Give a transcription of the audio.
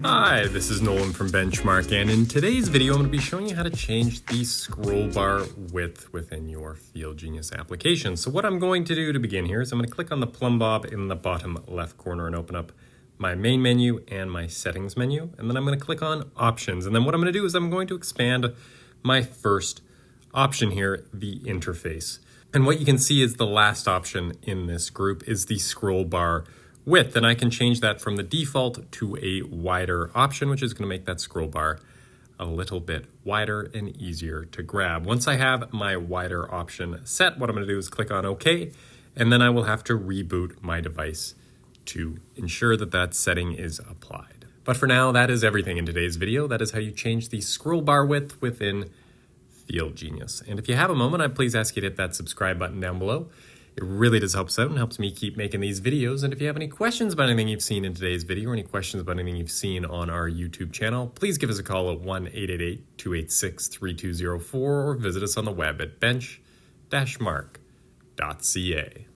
Hi, this is Nolan from Benchmark, and in today's video I'm going to be showing you how to change the scroll bar width within your FieldGenius application. So what I'm going to do to begin here is I'm going to click on the plumb bob in the bottom left corner and open up my main menu and my settings menu, and then I'm going to click on options, and then what I'm going to do is I'm going to expand my first option here, the interface. And what you can see is the last option in this group is the scroll bar width, and I can change that from the default to a wider option, which is going to make that scroll bar a little bit wider and easier to grab. Once I have my wider option set, what I'm going to do is click on OK, and then I will have to reboot my device to ensure that that setting is applied. But for now, that is everything in today's video. That is how you change the scroll bar width within FieldGenius. And if you have a moment, I'd please ask you to hit that subscribe button down below. It really does help us out and helps me keep making these videos. And if you have any questions about anything you've seen in today's video or any questions about anything you've seen on our YouTube channel, please give us a call at 1-888-286-3204 or visit us on the web at bench-mark.ca.